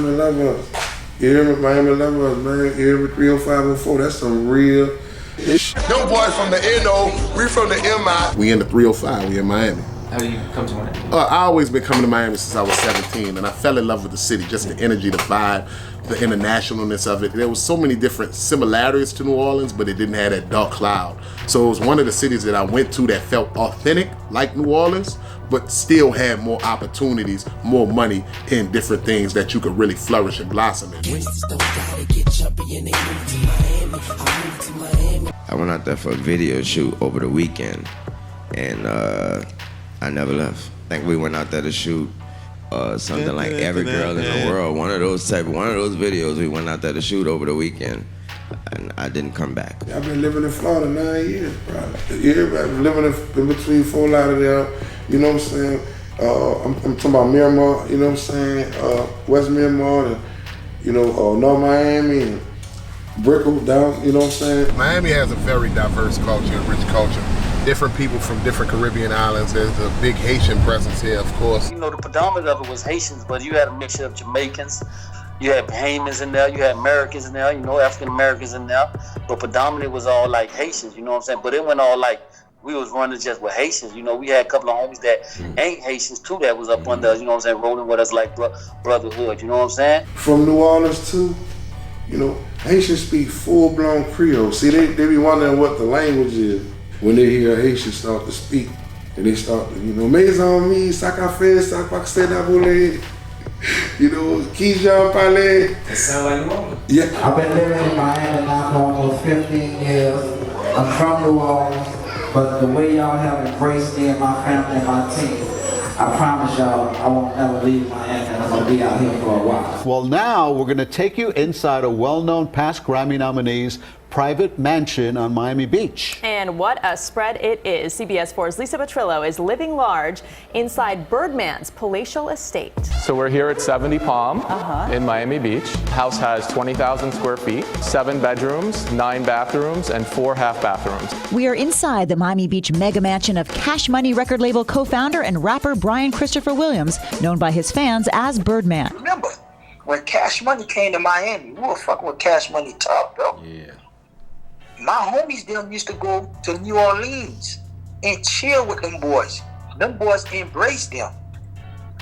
Miami love us. You hear me? Miami love us, man. You hear me? 30504, that's some real. Them boys from the NO, we from the MI. We in the 305, we in Miami. How did you come to Miami? I always been coming to Miami since I was 17, and I fell in love with the city, just the energy, the vibe, the internationalness of it. There was so many different similarities to New Orleans, but it didn't have that dark cloud. So it was one of the cities that I went to that felt authentic, like New Orleans, but still had more opportunities, more money, and different things that you could really flourish and blossom in. I went out there for a video shoot over the weekend, and I never left. I think we went out there to shoot something like Every Girl in the World. One of those videos we went out there to shoot over the weekend, and I didn't come back. I've been living in Florida 9 years, probably. Yeah, I've been living in between Fort Lauderdale, you know what I'm saying? I'm talking about Miramar, you know what I'm saying? West Miramar, and, you know, North Miami, and Brickell down, you know what I'm saying? Miami has a very diverse culture, rich culture. Different people from different Caribbean islands. There's a big Haitian presence here, of course. You know, the predominant of it was Haitians, but you had a mixture of Jamaicans. You had Bahamians in there, you had Americans in there, you know, African Americans in there. But predominantly was all like Haitians, you know what I'm saying? But it went all like, we was running just with Haitians. You know, we had a couple of homies that ain't Haitians too that was up under us, you know what I'm saying, rolling with us like brotherhood, you know what I'm saying? From New Orleans too, you know, Haitians speak full-blown Creole. See, they be wondering what the language is. When they hear Haitians start to speak, and they start to, you know, maison mi, sac à faire, sac paxé d'aboulet, you know, Kijan Palais. It sound like New Orleans. Yeah. I've been living in Miami now for almost 15 years. I'm from New Orleans, but the way y'all have embraced me and my family and my team, I promise y'all I won't ever leave Miami, and I'm gonna be out here for a while. Well, now we're gonna take you inside a well-known past Grammy nominee's private mansion on Miami Beach. And what a spread it is. CBS 4's Lisa Petrillo is living large inside Birdman's palatial estate. So we're here at 70 Palm in Miami Beach. House has 20,000 square feet, 7 bedrooms, 9 bathrooms, and 4 half bathrooms. We are inside the Miami Beach mega mansion of Cash Money record label co-founder and rapper Brian Christopher Williams, known by his fans as Birdman. Remember, when Cash Money came to Miami, we were fucking with Cash Money top, though. Yeah. My homies them used to go to New Orleans and chill with them boys. Them boys embraced them.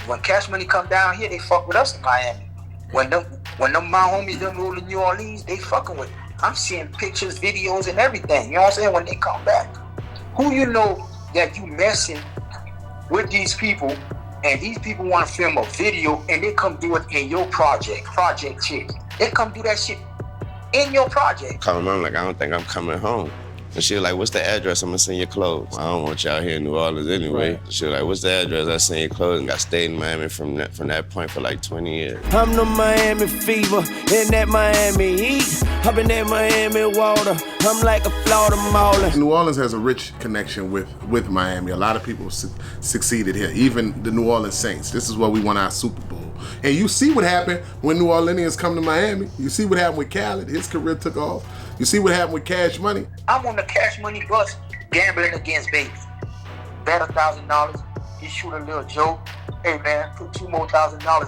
When Cash Money come down here, they fuck with us in Miami. When them my homies them go to New Orleans, they fucking with them. I'm seeing pictures, videos, and everything. You know what I'm saying? When they come back, who you know that you messing with these people, and these people want to film a video, and they come do it in your project chick. They come do that shit in your project. Call my mom like, I don't think I'm coming home. And she was like, what's the address? I'm gonna send your clothes. I don't want y'all here in New Orleans anyway. Right. She was like, what's the address? I send your clothes, and I stayed in Miami from that point for like 20 years. I'm the Miami fever, in that Miami heat. I've been that Miami water. I'm like a Florida mauler. New Orleans has a rich connection with Miami. A lot of people succeeded here, even the New Orleans Saints. This is where we won our Super Bowl. And you see what happened when New Orleanians come to Miami. You see what happened with Khaled. His career took off. You see what happened with Cash Money. I'm on the Cash Money bus gambling against baby. Bet $1,000. He shoot a little joke. Hey man, put $2 more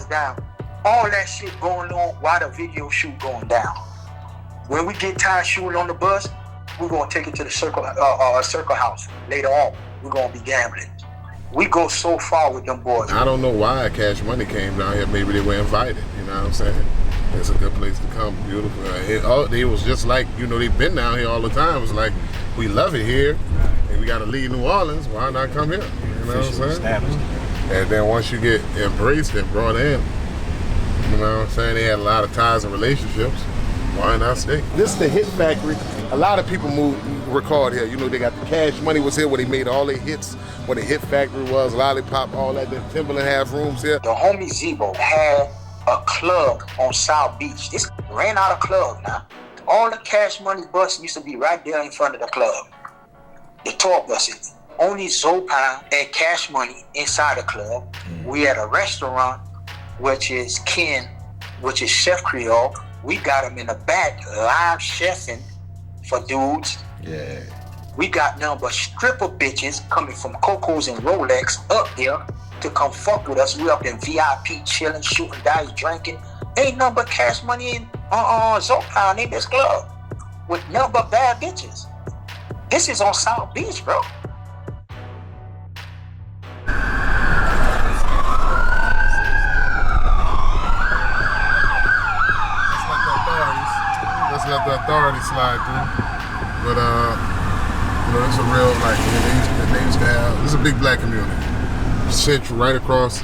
down. All that shit going on while the video shoot going down. When we get tired shooting on the bus, we're gonna take it to the circle house later on. We're gonna be gambling. We go so far with them boys. I don't know why Cash Money came down here. Maybe they were invited, you know what I'm saying? It's a good place to come, beautiful. It was just like, you know, they've been down here all the time. It was like, we love it here, and we gotta leave New Orleans, why not come here? You know what I'm saying? Established. And then once you get embraced and brought in, you know what I'm saying, they had a lot of ties and relationships, why not stay? This is the Hit Factory. A lot of people record here. You know, they got the Cash Money was here where they made all their hits, where the Hit Factory was, Lollipop, all that. Then Timberland have rooms here. The homie Zebo had a club on South Beach. This ran out of club now. All the Cash Money buses used to be right there in front of the club. The tour buses. Only Zopan and Cash Money inside the club. We had a restaurant, which is Ken, which is Chef Creole. We got him in the back, live chefing for dudes. Yeah. We got none but stripper bitches coming from Coco's and Rolex up there to come fuck with us. We up in VIP chilling, shooting dice, drinking. Ain't nothing but Cash Money and Zopan in this club with nothing but bad bitches. This is on South Beach, bro. Let's let the authorities slide through. But you know, it's a real they used to have. This is a big black community. Central, right across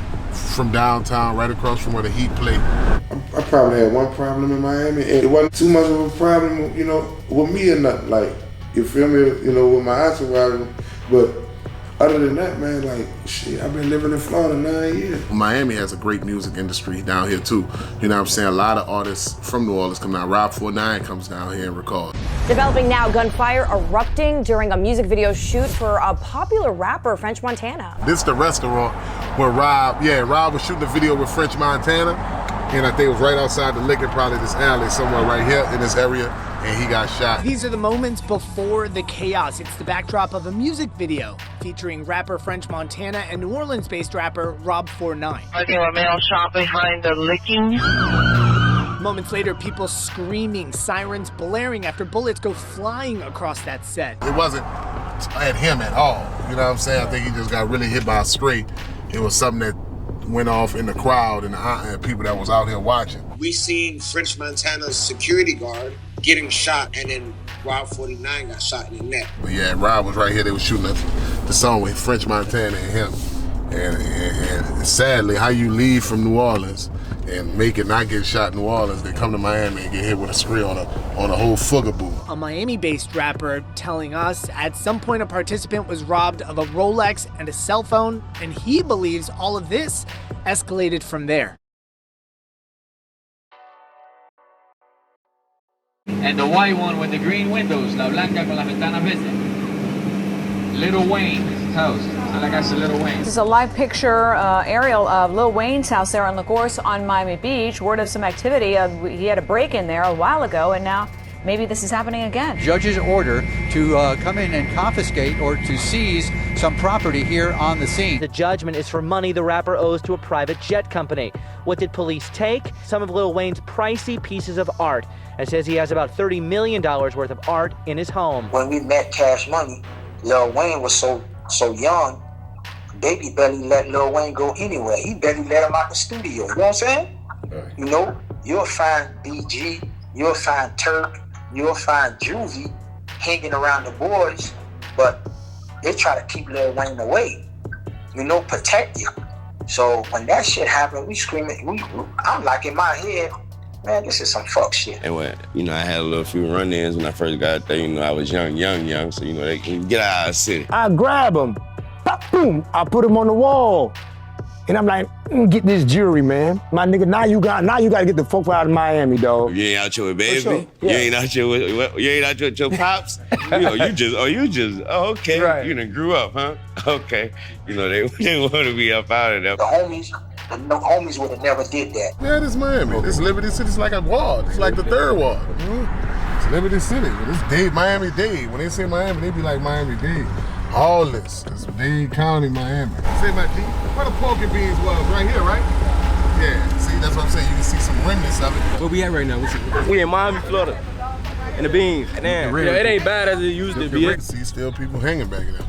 from downtown, right across from where the Heat play. I probably had one problem in Miami, and it wasn't too much of a problem, you know, with me or nothing. Like, you feel me, you know, with my entourage. But other than that, man, like, shit, I've been living in Florida 9 years. Miami has a great music industry down here too. You know what I'm saying? A lot of artists from New Orleans come down. Rob 49 comes down here and records. Developing now, gunfire erupting during a music video shoot for a popular rapper, French Montana. This is the restaurant where Rob was shooting a video with French Montana, and I think it was right outside the liquor, probably this alley somewhere right here in this area, and he got shot. These are the moments before the chaos. It's the backdrop of a music video featuring rapper French Montana and New Orleans-based rapper Rob 49. I think a male shot behind the licking. Moments later, people screaming, sirens blaring after bullets go flying across that set. It wasn't at him at all. You know what I'm saying? I think he just got really hit by a stray. It was something that went off in the crowd and the people that was out here watching. We seen French Montana's security guard getting shot, and then Rob 49 got shot in the neck. But yeah, Rob was right here. They were shooting the song with French Montana and him. And sadly, how you leave from New Orleans and make it not get shot in New Orleans, they come to Miami and get hit with a screw on a whole fugaboo. A Miami-based rapper telling us at some point a participant was robbed of a Rolex and a cell phone, and he believes all of this escalated from there. And the white one with the green windows, la blanca con las ventanas verdes. Lil Wayne's house. I like I said Lil Wayne. This is a live picture aerial of Lil Wayne's house there on the course on Miami Beach. Word of some activity. He had a break-in there a while ago, and now maybe this is happening again. Judge's order to come in and confiscate or to seize some property here on the scene. The judgment is for money the rapper owes to a private jet company. What did police take? Some of Lil Wayne's pricey pieces of art. It says he has about $30 million worth of art in his home. When we met Cash Money, Lil Wayne was so young, Baby barely let Lil Wayne go anywhere. He barely let him out the studio. You know what I'm saying? Right. You know, you'll find BG, you'll find Turk, you'll find Juvie hanging around the boys, but they try to keep Lil Wayne away. You know, protect you. So when that shit happened, we screaming. I'm like in my head, man, this is some fuck shit. And when, you know, I had a little few run-ins when I first got there. You know, I was young, so, you know, they can get out of the city. I grab him, pop, boom, I put him on the wall. And I'm like, get this jewelry, man. My nigga, now you got to get the fuck out of Miami, dog. You ain't out here with baby? Sure. Yeah. You ain't out here with your pops? Okay. Right. You done grew up, huh? Okay. You know, they want to be up out of there. The homies would have never did that. Yeah, this Miami. This Liberty City is like a ward. It's like the third ward. Mm-hmm. It's Liberty City. It's Dade, Miami-Dade. When they say Miami, they be like Miami-Dade. All this is Dade County, Miami. Say my G, where the pork and beans was, right here, right? Yeah, see, that's what I'm saying. You can see some remnants of it. Where we at right now? We in Miami, Florida. And the beans. Damn. Yeah, it ain't bad as it used to be. See, still people hanging back in there.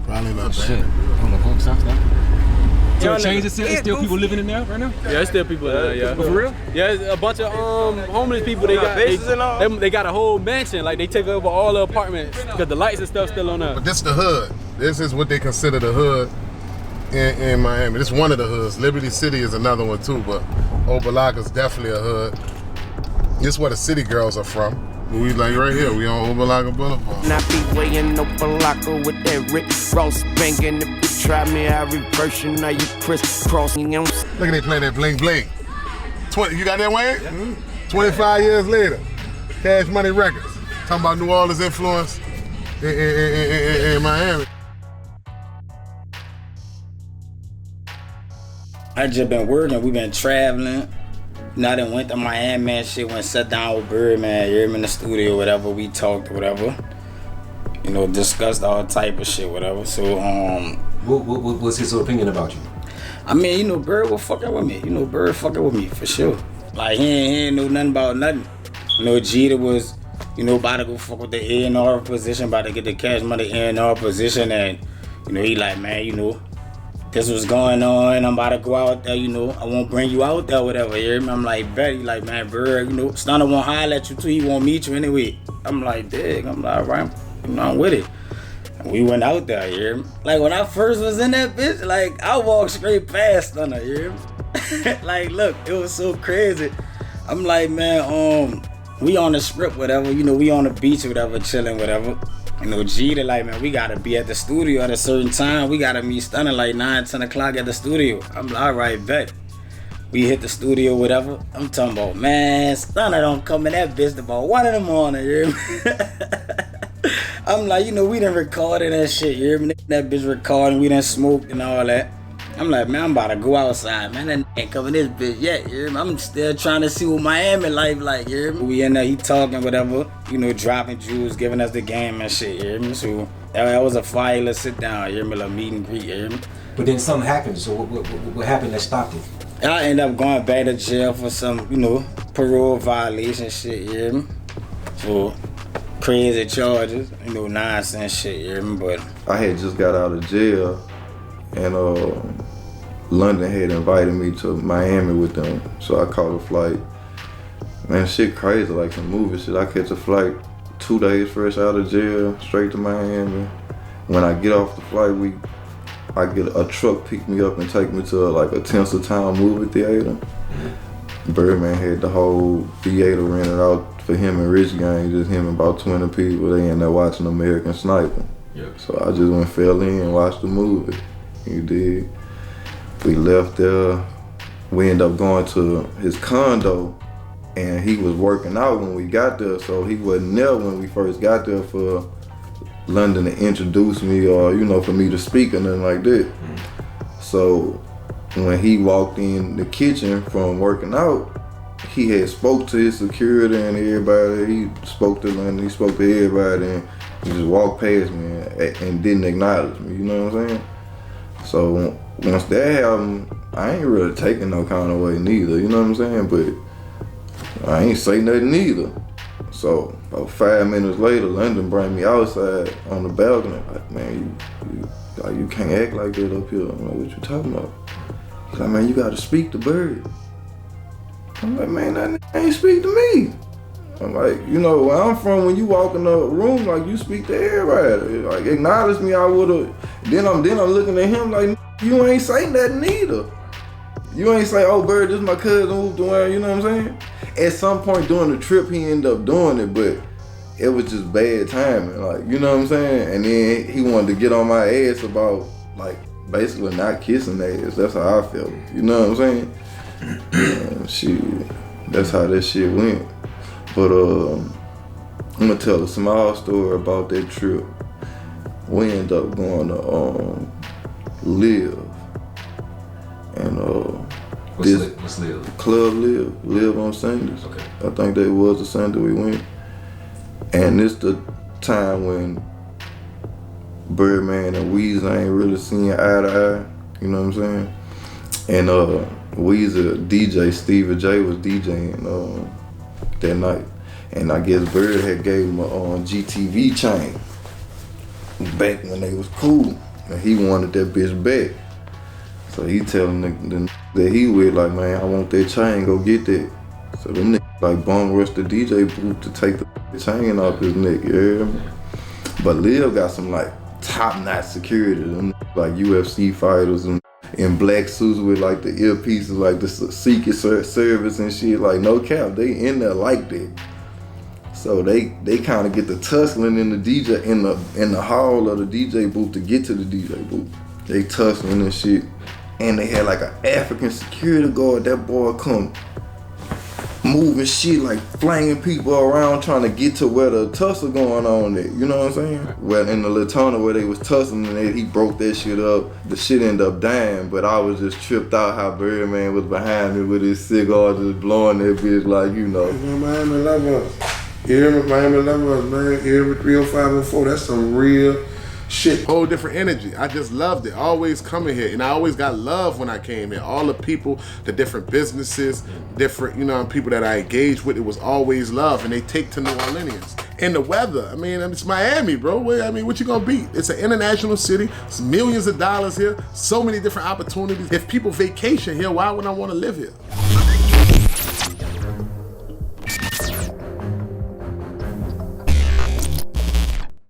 Probably not bad. Shit. On the pump stops now. So it changed itself? It's still people living in there right now? Yeah, it's still people in there, yeah. For real? Yeah, it's a bunch of homeless people. They got a whole mansion. Like, they take over all the apartments because the lights and stuff still on there. But this is the hood. This is what they consider the hood in Miami. This is one of the hoods. Liberty City is another one too, but Opa-locka's definitely a hood. This is where the city girls are from. We like right here, we on Opa-locka Boulevard. And I be weighing Opa-locka with that Rick Ross banging. If you try me, I reverse you, now you crisscrossing. Look at they playing that bling bling. You got that, Wayne? Yeah. 25 years later, Cash Money Records. Talking about New Orleans influence in Miami. I just been working, we been traveling. You know, I done went to Miami and shit, went sat down with Birdman, you're in the studio, whatever, we talked, whatever. You know, discussed all type of shit, whatever. So, what's his opinion about you? I mean, you know, Bird was fucking with me. You know, Bird fucking with me, for sure. Like, he ain't know nothing about nothing. You know, Jeter was, you know, about to go fuck with the A&R position, about to get the Cash Money A&R position, and, you know, he like, man, you know, this was going on, I'm about to go out there, you know, I won't bring you out there, whatever, you hear me? I'm like, bet, he like, man, Bird, you know, Stunner won't holler at you too, he won't meet you anyway. I'm like, dig, I'm like, right, you know, I'm with it. And we went out there, you hear me? Like, when I first was in that bitch, like, I walked straight past Stunner, you hear me? Like, look, it was so crazy. I'm like, man, we on the strip, whatever, you know, we on the beach, whatever, chilling, whatever. You know, Jeter like, man, we gotta be at the studio at a certain time. We gotta meet Stunner like 9, 10 o'clock at the studio. I'm like, all right, bet. We hit the studio, whatever. I'm talking about, man, Stunner don't come in that bitch about 1 in the morning, you hear me? I'm like, you know, we done recorded that shit, you hear me? That bitch recording, we done smoked and all that. I'm like, man, I'm about to go outside, man. That ain't coming this bitch yet, you hear me? I'm still trying to see what Miami life like, you hear me? We in there, he talking, whatever, you know, dropping jewels, giving us the game and shit, you hear me? So that was a fire, let's sit down, you hear me? Like meet and greet, you hear me? But then something happened, so what happened that stopped it? I ended up going back to jail for some, you know, parole violation shit, you hear me? For crazy charges, you know, nonsense shit, you hear me? But I had just got out of jail, and London had invited me to Miami with them, so I caught a flight. Man, shit crazy, like some movie shit. I catch a flight 2 days fresh out of jail, straight to Miami. When I get off the flight, I get a truck pick me up and take me to like a Tinseltown movie theater. Birdman had the whole theater rented out for him and Rich Gang, just him and about 20 people. They in there watching American Sniper. Yep. So I just went fell in and watched the movie. You did. We left there. We ended up going to his condo, and he was working out when we got there, so he wasn't there when we first got there for London to introduce me or, you know, for me to speak or nothing like that. So when he walked in the kitchen from working out, he had spoke to his security and everybody. He spoke to London, he spoke to everybody, and he just walked past me and didn't acknowledge me, you know what I'm saying? So once that happened, I ain't really taking no kind of way neither, you know what I'm saying? But I ain't say nothing either. So about 5 minutes later, London brought me outside on the balcony. Like, man, you can't act like that up here. I'm like, what you talking about? He's like, man, you gotta speak to Bird. I'm like, man, that ain't speak to me. I'm like, you know, where I'm from, when you walk in a room, like, you speak to everybody. Like, acknowledge me, I would've. Then I'm looking at him like, you ain't say nothing either. You ain't say, oh, Bird, this is my cousin moved around, you know what I'm saying? At some point during the trip, he ended up doing it, but it was just bad timing, like, you know what I'm saying? And then he wanted to get on my ass about, like, basically not kissing ass. That's how I felt, you know what I'm saying? Shit, that's how that shit went. But I'm gonna tell a small story about that trip. We ended up going to Live, and What's Live? Club Live on Sundays. Okay. I think that was the Sunday we went, and this the time when Birdman and Weezy ain't really seeing eye to eye. You know what I'm saying? And Weezy DJ Stevie J was DJing that night, and I guess Bird had gave him a GTV chain back when they was cool, and he wanted that bitch back. So he telling the that he with, like, man, I want that chain, go get that. So them niggas like bum rushed the DJ booth to take the chain off his neck, you hear me? But Liv got some like top-notch security, them like UFC fighters and in black suits with like the earpieces, like the Secret Service and shit, like no cap, they in there like that. So they kind of get the tussling in the DJ in the hall of the DJ booth to get to the DJ booth. They tussling and shit, and they had like an African security guard. That boy come moving shit, like flinging people around trying to get to where the tussle going on at, you know what I'm saying? Well, in the Latona where they was tussling and he broke that shit up. The shit ended up dying, but I was just tripped out how Birdman was behind me with his cigar just blowing that bitch like, you know. Miami love us. You hear me? Miami love us, man. You hear me? 30504, that's some real shit. Whole different energy. I just loved it. Always coming here, and I always got love when I came here. All the people, the different businesses, different, you know, people that I engaged with, it was always love, and they take to New Orleans. And the weather, I mean, it's Miami, bro. I mean, what you gonna beat? It's an international city. It's millions of dollars here. So many different opportunities. If people vacation here, why would I want to live here?